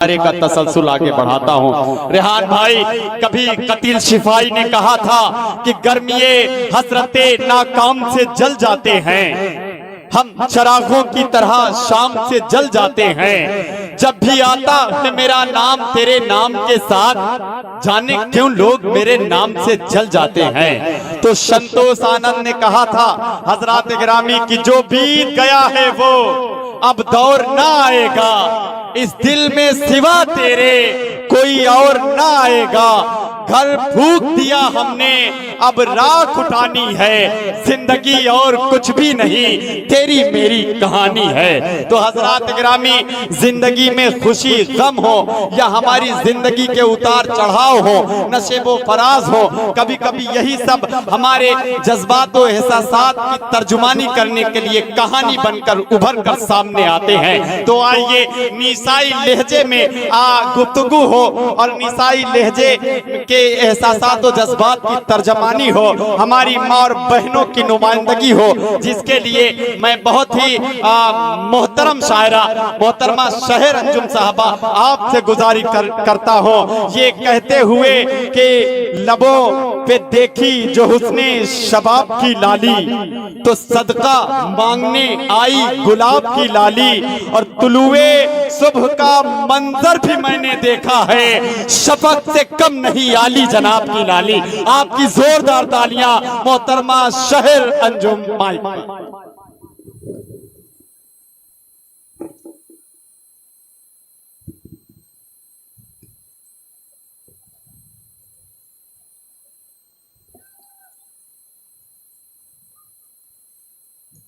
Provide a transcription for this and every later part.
का तसलसल आगे बढ़ाता हूँ। रेहान भाई, कभी कतील शिफाई ने कहा था कि गर्मिये हसरते नाकाम से जल जाते हैं, हम चरागों की तरह शाम से जल जाते हैं। जब भी आता है मेरा नाम तेरे नाम के साथ, जाने क्यों लोग मेरे नाम से जल जाते हैं। तो संतोष आनंद ने कहा था हजरात गिरामी की जो बीत गया है वो अब दौर ना आएगा, इस दिल में सिवा तेरे कोई और ना आएगा। घर फूंक दिया हमने अब राख उठानी है, जिंदगी और कुछ भी नहीं तेरी मेरी कहानी है। तो हजरात गिरामी, जिंदगी में खुशी गम हो या हमारी जिंदगी के उतार चढ़ाव हो, नशेबो फराज हो, कभी कभी यही सब हमारे जज्बात और एहसासात की तर्जुमानी करने के लिए कहानी बनकर उभर कर सामने आते हैं। तो आइए निसाई लहजे में गुफ्तगू हो और निसाई लहजे के एहसासात और जज्बात की तर्जमानी हो, हमारी माँ और बहनों की नुमाइंदगी हो, जिसके लिए मैं बहुत ही मोहतरम शायरा मोहतरमा शहर अंजुम साहबा आपसे गुजारिश करता हूँ, ये कहते हुए कि लबों पे देखी जो हुस्ने शबाब की लाली, तो सदका मांगने आई गुलाब की लाली, और तुलुए सुबह का मंजर भी मैंने देखा है, शफक से कम नहीं आली जनाब की लाली। आपकी जोरदार तालियां मोहतरमा शहर अंजुम माई।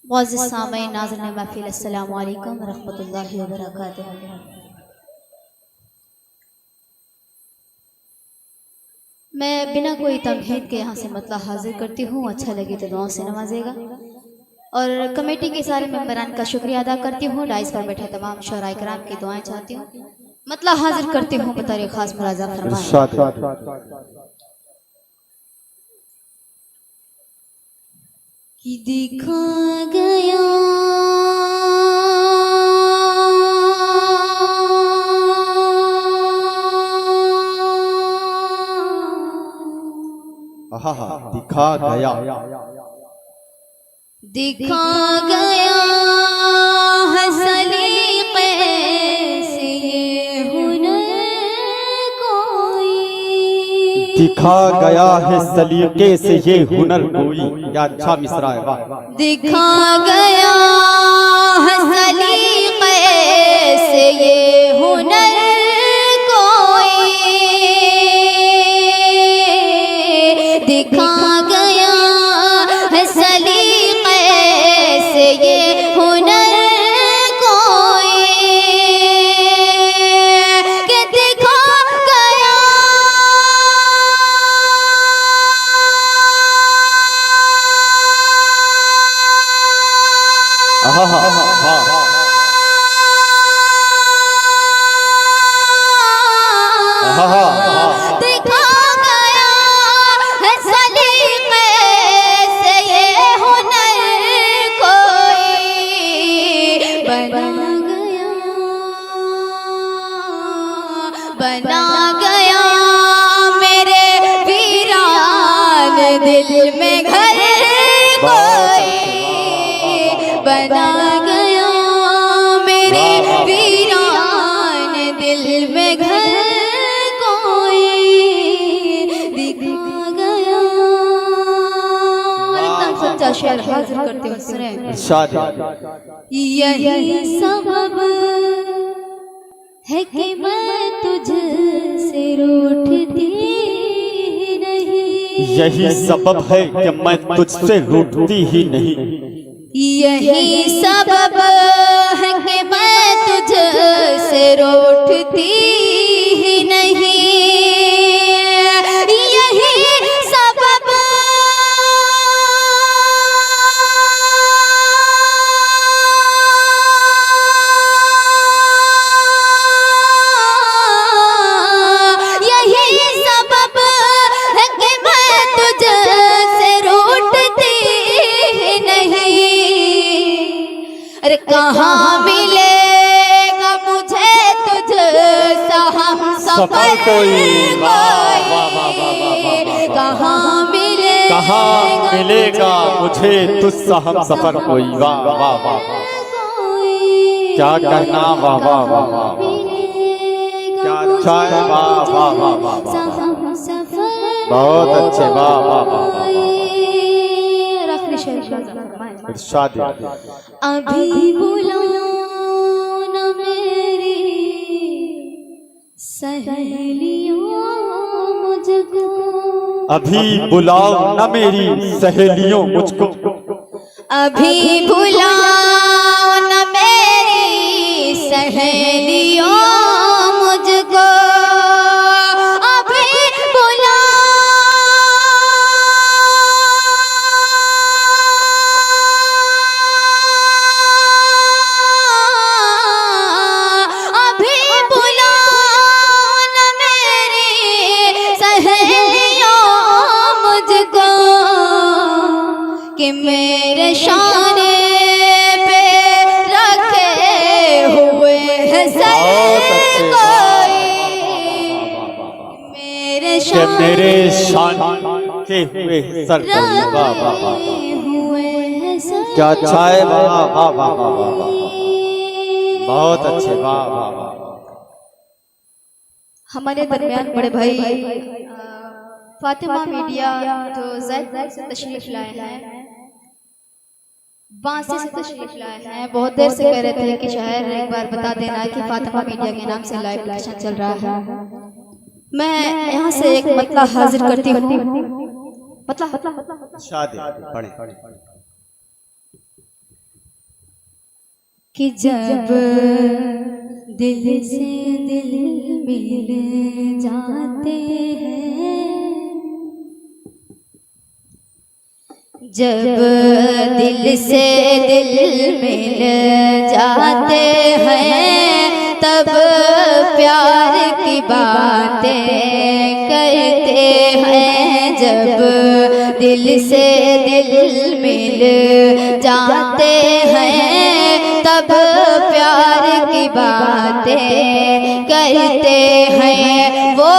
मुअज़्ज़िज़ सामीईन नाज़रीन महफ़िल, अस्सलामु अलैकुम व रहमतुल्लाहि व बरकातुहू। मैं बिना कोई तमहीद के यहाँ से मतलब हाजिर करती हूँ। अच्छा लगे तो दुआओं से नवाजेगा और कमेटी के सारे मेंबरान का शुक्रिया अदा करती हूँ। डाइस पर बैठे तमाम शोराए किराम की दुआएं चाहती हूँ, मतलब हाजिर करती हूँ बतौर खास मुलाज़ा फरमाएं कि देखा गया दिखा गया, दिखा गया है सलीक़े से ये हुनर कोई, दिखा गया है सलीके से ये हुनर कोई। क्या अच्छा मिसरा है, वाह। दिखा गया है सलीक़े से ये हुनर कोई, दिखा गया है सलीक़े से ये हुनर कोई, कि दिखा गया दिखा गया है सलीक़े से ये हुनर कोई, बना गया मेरे वीरान दिल में घर कोई, बना गया मेरे वीरान दिल में घर कोई, दिखा गया। एकदम सच्चा शेर हाजिर करते हो, सुने। यही सबब है कि मैं तुझसे रूठती नहीं, यही सबब है कि मैं तुझसे रूठती ही नहीं, यही सबब है कि मैं तुझसे रूठती ही नहीं, यही सबब यही सबब है कि मैं तुझसे रूठती ही नहीं। अरे कहाँ मिलेगा मुझे तुझसे सफर कोई। वाह वाह वाह वाह वाह वाह। कहाँ मिलेगा मुझे तुझसा हम सफर कोई। वाह वाह वाह क्या कहना। वाह वाह वाह वाह क्या अच्छा है। वाह वाह वाह वाह बहुत अच्छे। वाह वाह वाह इरशाद। अभी बुलाओ न मेरी सहेलियों मुझको। अभी बुलाओ न मेरी सहेलियों मुझको। अभी बुलाओ न मेरी सहेलियों मुझको। अभी बुलाओ कि मेरे शाने पे रखे हुए हैं सर कोई। मेरे शान के हुए सर कोई। वाह वाह वाह हुए हैं सर क्या अच्छा है। वाह वाह वाह वाह वाह बहुत अच्छे। वाह वाह वाह। हमारे दरमियान बड़े भाई फातिमा मीडिया जो ज़ैदपुर से तशरीफ लाए हैं, बांसी से तशरीफ लाए हैं, बहुत देर से कह रहे थे कि शायर एक बार बता देना कि फातिमा मीडिया के नाम से लाइव प्रदर्शन चल रहा है। मैं यहाँ से एक मतला हाजिर करती हूँ। कि जब दिल से दिल मिल जाते हैं, जब दिल से दिल मिल जाते हैं, तब प्यार की बातें करते हैं। जब दिल से दिल मिल जाते हैं, तब प्यार की बातें करते हैं। वो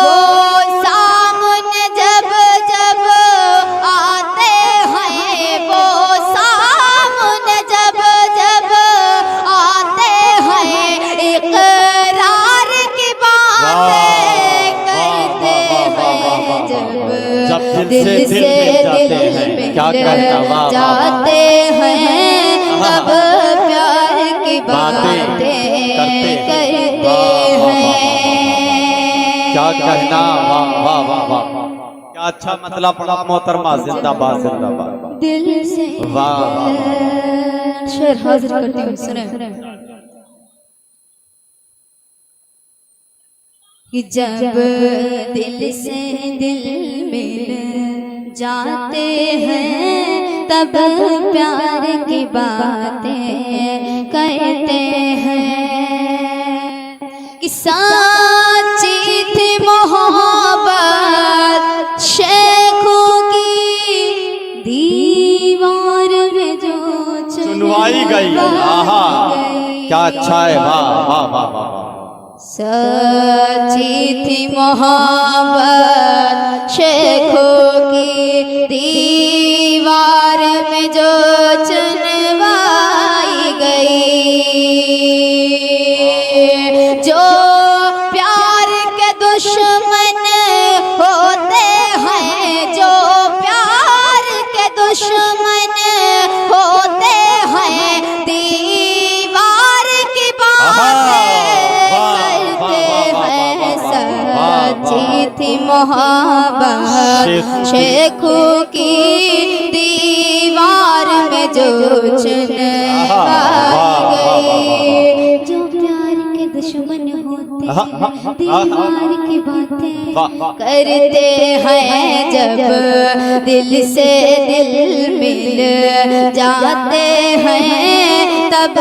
सामने जब जब आते हैं, वो सामने जब जब आते हैं, इकरार की बातें करते हैं। जब दिल से दिल मिल जाते हैं, तब प्यार की बातें करते हैं। क्या कहना। वाह वाह वाह वाह क्या अच्छा मतलब पड़ा। मोहतरमा जिंदाबाद जिंदाबाद। दिल से वाह वाह शेर हाजिर करती हूँ, सुने। कि जब दिल से दिल मिल जाते हैं, तब प्यार की बातें कहते हैं। कि सच्ची थी मोहब्बत शेखों की, दीवार में जो सुनवाई गई। आहा क्या अच्छा है। वाह वाह वाह वाह सच्ची थी मोहब्बत शेखों की, दीवार में जो चुनवाई गई। जो प्यार के दुश्मन होते हैं, जो प्यार के दुश्मन होते हैं, दीवार की बातें सच्ची थी मोहब्बत शेखों की, दीवार में जो चुनवाई गई। जो प्यार के दुश्मन होते हैं, दीवार की बातें करते हैं। जब दिल से दिल मिल जाते हैं, तब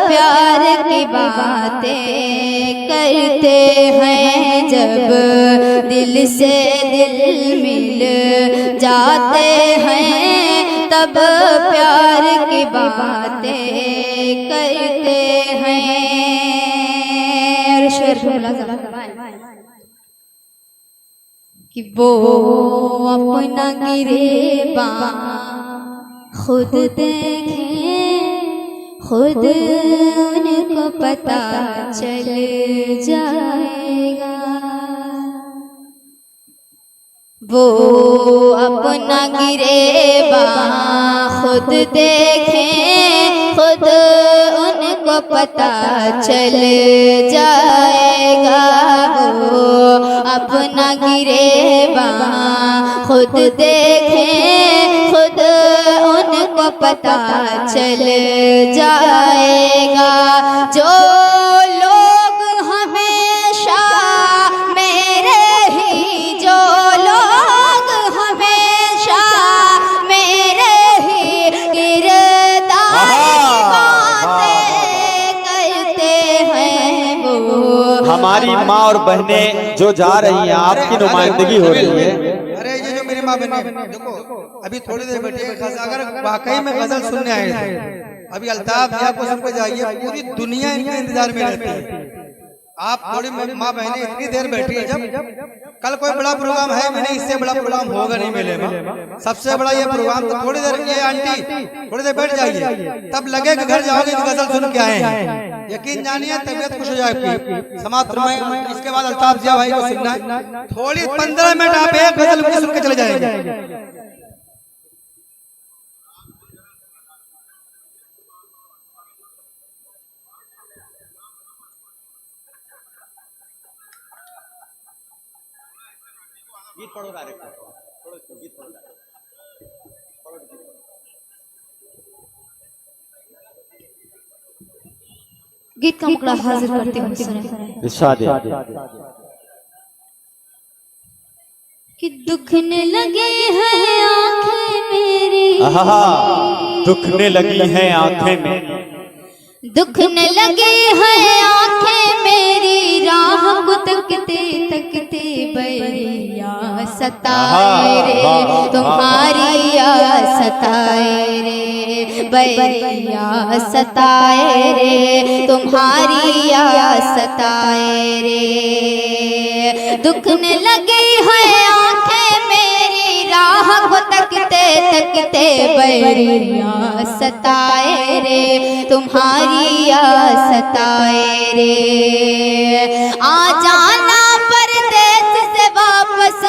प्यार की बातें करते हैं। जब दिल से दिल मिल जाते हैं, तब प्यार की बातें करते हैं। कि वो अपना गिरेबा खुद देखें, खुद उनको पता चल जाएगा। वो अपना गिरेबा खुद देखें, खुद उनको पता चल जाएगा। वो अपना गिरेबा खुद देखें, खुद उनको पता चल जाएगा। जो लोग हमेशा मेरे ही, जो लोग हमेशा मेरे ही किरदार बातें करते हैं, वो हमारी माँ और बहनें जो जा रही हैं, आपकी नुमाइंदगी हो रही है। अरे ये जो मेरी माँ बहनें, देखो अभी थोड़ी देर बैठिए, अगर वाकई में गजल सुनने आए थे, अभी अल्ताफ या को सुन के जाइए, पूरी दुनिया इनके इंतजार में रहती है। आप थोड़ी माँ बहनें इतनी देर बैठी है, जब कल कोई बड़ा प्रोग्राम है भी नहीं, इससे बड़ा प्रोग्राम होगा नहीं मेले में, सबसे बड़ा ये प्रोग्राम। तो थोड़ी देर, ये आंटी थोड़ी देर बैठ जाइए, तब लगे कि घर जाओगे तो गजल सुन के आए हैं, यकीन जानिए तबियत खुश हो जाएगी। समाप्त फरमाएं, इसके बाद अल्ताफ जिया भाई को सुनना है। थोड़ी 15 मिनट आप एक गजल सुन के चले जाएंगे। गीत पढ़ो डायरेक्ट, गीत पढ़ो डायरेक्ट। गीत का मुकड़ा हाजिर करते हुए सुने। इरशाद है कि दुखने लगे हैं आंखें मेरी, आहा, दुखने लगी हैं आंखें मेरी, दुखने लगे हैं आंखें मेरी, राह को तकते तकते बैरिया सताए रे, तुम्हारी याद सताए रे, बैरिया सताए रे, तुम्हारी याद सताए रे। दुखने लगी है आंखें मेरी, राह को तकते तकते बैरिया सताए रे, तुम्हारी याद सताए रे। आ जाना परदेस से वापस,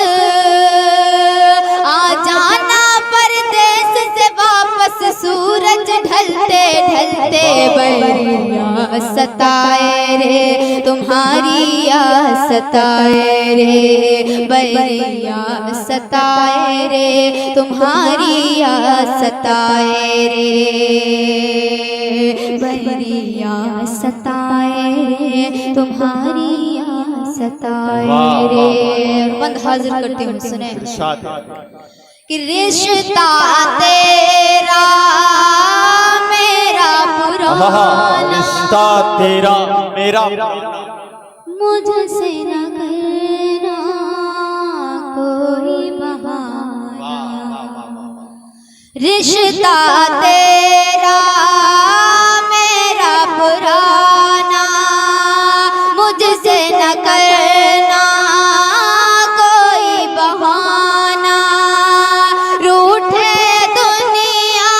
आ जाना परदेस से वापस, सूरज ढलते ढलते बैरिया सताए रे, तुम्हारी याद सताए रे, बैरिया सताए रे, तुम्हारी याद सताए रे, बैरिया सताए रे, तुम्हारी याद सताए रे। बंद हाजिर करते हुए सुने। इरशाद है कि रिश्ता तेरा मेरा पुराना, रिश्ता तेरा मेरा, मुझसे न करना कोई बहाना। रिश्ता तेरा मेरा पुराना, मुझसे न करना कोई बहाना। रूठे दुनिया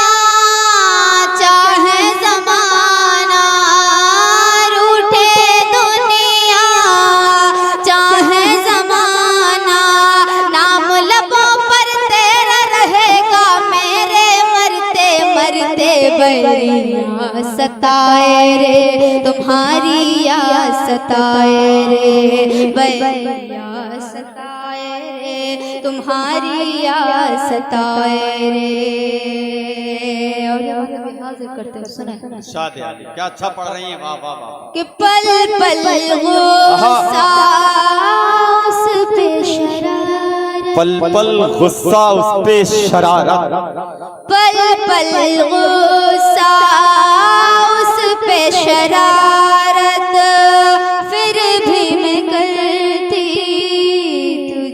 चाहे जमाना, रूठे दुनिया चाहे जमाना, नाम लबों पर तेरा रहेगा, मेरे मरते मरते बैरिया सताए रे, तुम्हारी याद सताए रे, बैरिया सताए रे, तुम्हारी याद सताए रे। और हाजिर करते हैं सुने। इरशाद है क्या अच्छा पढ़ रही हैं, वाह वाह वाह। कि पल पल गुस्सा उस पे शरारत, पल पल गुस्सा उस पे शरारत, पल पल गुस्सा उस पे शरारत, फिर भी मैं करती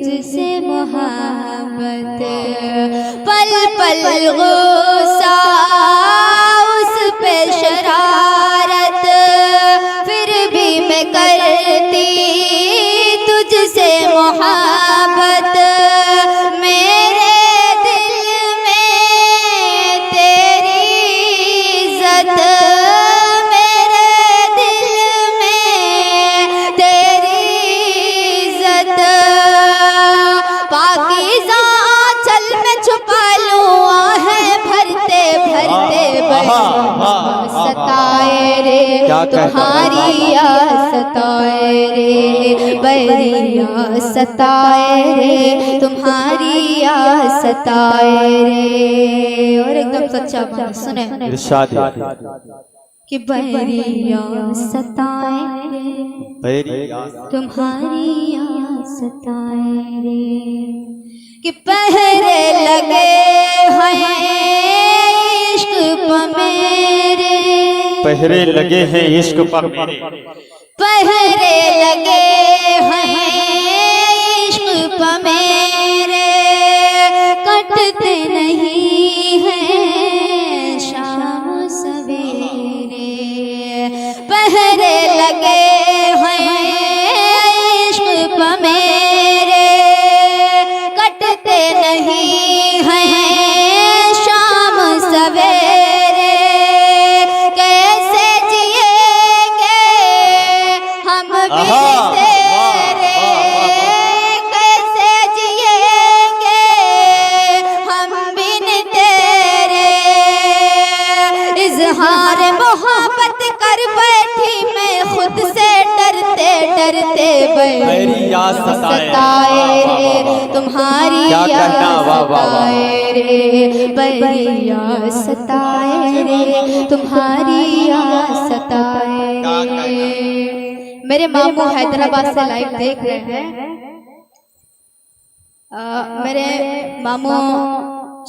तुझसे मोहब्बत। पल पल गुस्सा उस पे शरारत, फिर भी मैं करती तुझसे मोहब्बत। तुम्हारी याद सताए रे बैरिया सताए रे तुम्हारी याद सताए रे। और एकदम सच्चा बात सुने इरशाद कि बैरिया सताए रे बैरिया तुम्हारी याद सताए रे कि पहरे लगे हैं इश्क पे मेरे पहरे लगे हैं इश्क पर मेरे पहरे लगे हैं इश्क पे मेरे कटते नहीं हैं शाम सवेरे पहरे लगे हैं इश्क पे मेरे कटते नहीं हैं शाम सवेरे कैसे जिएंगे हम बिन तेरे कैसे जिएंगे हम बिन तेरे इजहार मोहब्बत कर बैठी मैं खुद से डरते डरते बैरिया सताए रे तुम्हारी क्या कहना, वाह, वाह, वाह। सताए रे बैरिया सताए रे तुम्हारी याद सताए रे। मेरे मामू हैदराबाद से लाइव देख रहे हैं। मेरे मामू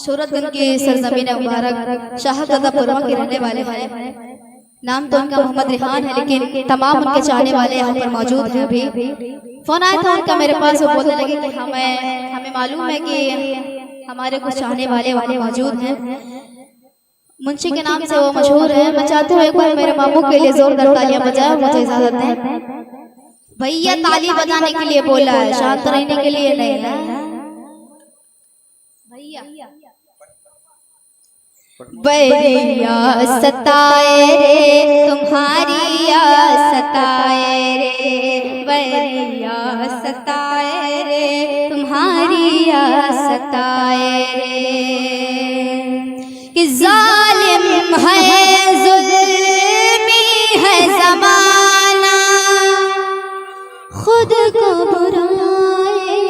सूरतगंज की सरजमीन मुबारक शाहजादापुरवा के रहने वाले हैं। नाम तो उनका मोहम्मद रिहान है लेकिन तमाम उनके चाहने वाले यहाँ पर मौजूद हैं। अभी फोन आया था उनका मेरे पास, वो बोलने लगे कि हमें मालूम है कि हमारे कुछ चाहने वाले मौजूद हैं। मुंशी के नाम से वो मशहूर है। मैं चाहती हूँ एक बार मेरे मामू के लिए जोरदार तालियां बजाएं। मुझे इजाजत दें। भैया ताली बजाने के लिए बोला है, शांत रहने के लिए नहीं है भैया। बैरिया सताए रे तुम्हारी याद सताए रे बैरिया सताए रे तुम्हारी याद सताए रे कि जालिम है जुल्मी है ज़माना खुद को बुराई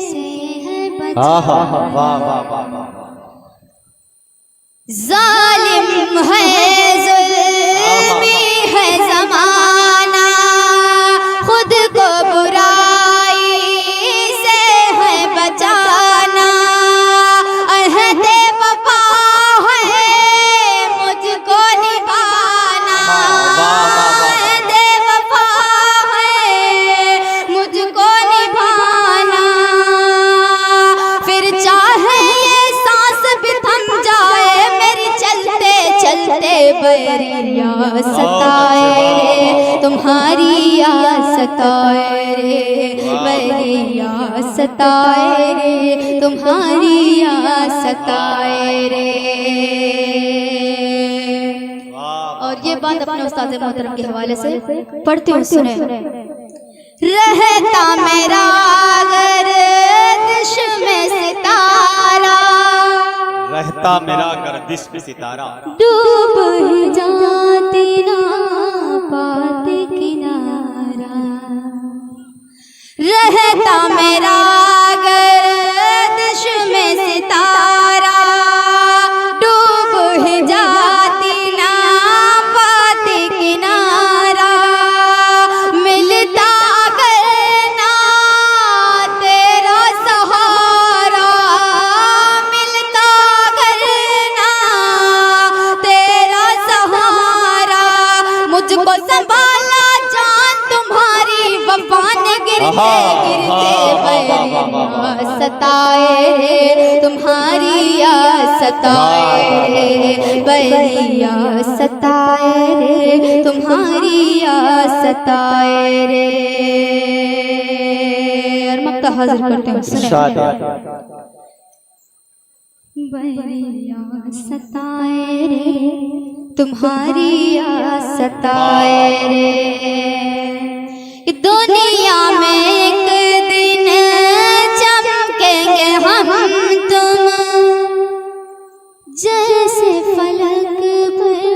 से है बचाना वाह वाह वाह जालिम है जुल्मी है ज़माना खुद को बुराई से है बचाना अहदे वफा है मुझको निभाना अहदे वफा है मुझको निभाना फिर चाहे ये सांस भी थम जाए चलते बैरिया सताए रे तुम्हारी याद सताए रे बैरिया सताए रे तुम्हारी याद सताए रे। और ये बात अपने उस्ताद मोहतरम के हवाले से पढ़ती हूँ, सुने। रहता मेरा गर्दिश में सितारा रहता मेरा गर्दिश में सितारा डूब ही जाती ना पाते किनारा रहता मेरा गर्दिश में सितारा डूब ही जाती ना पाते किनारा मिलता करना तेरा सहारा मिलता करना तेरा सहारा मुझको संभाला जान तुम्हारी वफा ने गिरते गिरते सताए रे तुम्हारी याद सताए रे बैरिया सताए रे तुम्हारी याद सताए रे। और मक्ता हाजिर करते हैं, सुने। बैरिया सताए रे तुम्हारी याद सताए रे दुनिया में एक दिन चमकेंगे हम तुम जैसे फलक पर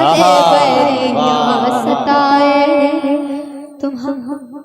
बैरिया सताए तुम हम